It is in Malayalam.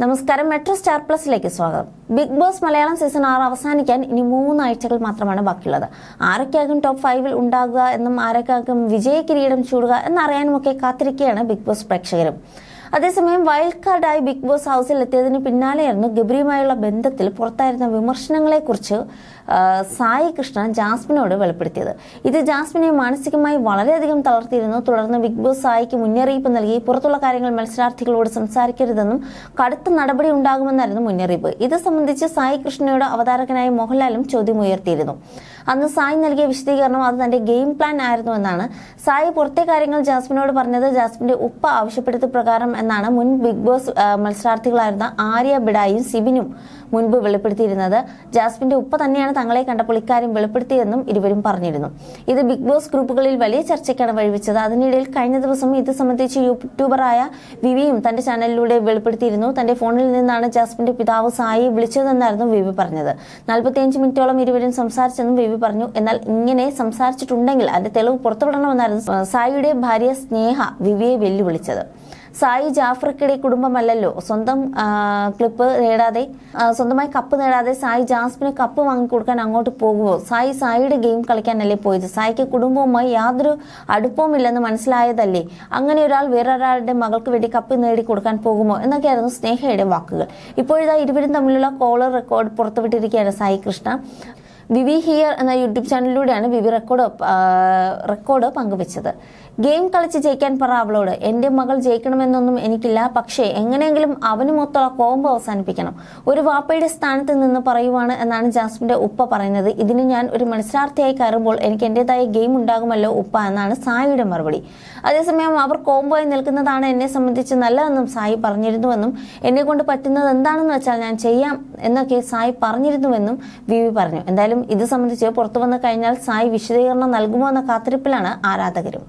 നമസ്കാരം. മെട്രോ സ്റ്റാർ പ്ലസിലേക്ക് സ്വാഗതം. ബിഗ് ബോസ് മലയാളം സീസൺ 6 അവസാനിക്കാൻ ഇനി 3 ആഴ്ചകൾ മാത്രമാണ് ബാക്കിയുള്ളത്. ആരൊക്കെയാകും ടോപ്പ് 5-ൽ ഉണ്ടാകുക എന്നും ആരൊക്കെയാകും വിജയ കിരീടം ചൂടുക എന്നറിയാനുമൊക്കെ കാത്തിരിക്കുകയാണ് ബിഗ് ബോസ് പ്രേക്ഷകരും. അതേസമയം വൈൽഡ് കാർഡായി ബിഗ് ബോസ് ഹൗസിൽ എത്തിയതിന് പിന്നാലെയായിരുന്നു ഗബ്രിയുമായുള്ള ബന്ധത്തിൽ പുറത്തായിരുന്ന വിമർശനങ്ങളെക്കുറിച്ച് സായി കൃഷ്ണ ജാസ്മിനോട് വെളിപ്പെടുത്തിയത്. ഇത് ജാസ്മിനെ മാനസികമായി വളരെയധികം തളർത്തിയിരുന്നു. തുടർന്ന് ബിഗ് ബോസ് സായിക്ക് മുന്നറിയിപ്പ് നൽകി പുറത്തുള്ള കാര്യങ്ങൾ മത്സരാർത്ഥികളോട് സംസാരിക്കരുതെന്നും കടുത്ത നടപടി ഉണ്ടാകുമെന്നായിരുന്നു മുന്നറിയിപ്പ്. ഇത് സംബന്ധിച്ച് സായി കൃഷ്ണയോട് അവതാരകനായ മോഹൻലാലും ചോദ്യമുയർത്തിയിരുന്നു. അന്ന് സായി നൽകിയ വിശദീകരണം അത് തന്റെ ഗെയിം പ്ലാൻ ആയിരുന്നുവെന്നാണ്. സായി പുറത്തെ കാര്യങ്ങൾ ജാസ്മിനോട് പറഞ്ഞത് ജാസ്മിന്റെ ഉപ്പ ആവശ്യപ്പെടുത്ത പ്രകാരം എന്നാണ് മുൻ ബിഗ് ബോസ് മത്സരാർത്ഥികളായിരുന്ന ആര്യ ബിഡായും സിബിനും മുൻപ് വെളിപ്പെടുത്തിയിരുന്നത്. ജാസ്മിന്റെ ഉപ്പ തന്നെയാണ് തങ്ങളെ കണ്ടപ്പോൾ ഇക്കാര്യം വെളിപ്പെടുത്തിയെന്നും ഇരുവരും പറഞ്ഞിരുന്നു. ഇത് ബിഗ് ബോസ് ഗ്രൂപ്പുകളിൽ വലിയ ചർച്ചയ്ക്കാണ് വഴിവെച്ചത്. അതിനിടയിൽ കഴിഞ്ഞ ദിവസം ഇത് സംബന്ധിച്ച് യൂട്യൂബറായ വിവിയും തന്റെ ചാനലിലൂടെ വെളിപ്പെടുത്തിയിരുന്നു. തന്റെ ഫോണിൽ നിന്നാണ് ജാസ്മിന്റെ പിതാവ് സായി വിളിച്ചതെന്നായിരുന്നു വിവി പറഞ്ഞത്. 45 മിനിറ്റോളം ഇരുവരും സംസാരിച്ചെന്നും വിവി പറഞ്ഞു. എന്നാൽ ഇങ്ങനെ സംസാരിച്ചിട്ടുണ്ടെങ്കിൽ അതിന്റെ തെളിവ് പുറത്തുവിടണമെന്നായിരുന്നു സായിയുടെ ഭാര്യ സ്നേഹ വിവിയെ വെല്ലുവിളിച്ചത്. സായി ജാഫർക്കിടെ കുടുംബമല്ലല്ലോ. സ്വന്തമായി കപ്പ് നേടാതെ സായി ജാസ്മിന് കപ്പ് വാങ്ങിക്കൊടുക്കാൻ അങ്ങോട്ട് പോകുമോ? സായിയുടെ ഗെയിം കളിക്കാനല്ലേ പോയത്? സായിക്ക് കുടുംബവുമായി യാതൊരു അടുപ്പവുമില്ലെന്ന് മനസ്സിലായതല്ലേ? അങ്ങനെ ഒരാൾ വേറൊരാളുടെ മകൾക്ക് വേണ്ടി കപ്പ് നേടിക്കൊടുക്കാൻ പോകുമോ എന്നൊക്കെയായിരുന്നു സ്നേഹയുടെ വാക്കുകൾ. ഇപ്പോഴിതാ ഇരുവരും തമ്മിലുള്ള കോളർ റെക്കോർഡ് പുറത്തുവിട്ടിരിക്കുകയാണ് സായി കൃഷ്ണ. വിവി ഹിയർ എന്ന യൂട്യൂബ് ചാനലിലൂടെയാണ് വിവി റെക്കോർഡ് പങ്കുവച്ചത്. ഗെയിം കളിച്ച് ജയിക്കാൻ പറ അവളോട്. എന്റെ മകൾ ജയിക്കണമെന്നൊന്നും എനിക്കില്ല, പക്ഷേ എങ്ങനെയെങ്കിലും അവനുമൊത്തുള്ള കോംബോ അവസാനിപ്പിക്കണം. ഒരു വാപ്പയുടെ സ്ഥാനത്ത് നിന്ന് പറയുവാണ് എന്നാണ് ജാസ്മിന്റെ ഉപ്പ പറയുന്നത്. ഇതിന് ഞാൻ ഒരു മത്സരാർത്ഥിയായി കയറുമ്പോൾ എനിക്ക് എന്റേതായ ഗെയിം ഉണ്ടാകുമല്ലോ ഉപ്പ എന്നാണ് സായിയുടെ മറുപടി. അതേസമയം അവർ കോംബോയായി നിൽക്കുന്നതാണ് എന്നെ സംബന്ധിച്ച് നല്ലതെന്നും സായി പറഞ്ഞിരുന്നുവെന്നും എന്നെ കൊണ്ട് പറ്റുന്നത് എന്താണെന്ന് വെച്ചാൽ ഞാൻ ചെയ്യാം എന്നൊക്കെ സായി പറഞ്ഞിരുന്നുവെന്നും വിവി പറഞ്ഞു. എന്തായാലും ഇത് സംബന്ധിച്ച് പുറത്തു വന്നു കഴിഞ്ഞാൽ സായി വിശദീകരണം നൽകുമോ എന്ന കാത്തിരിപ്പിലാണ് ആരാധകരും.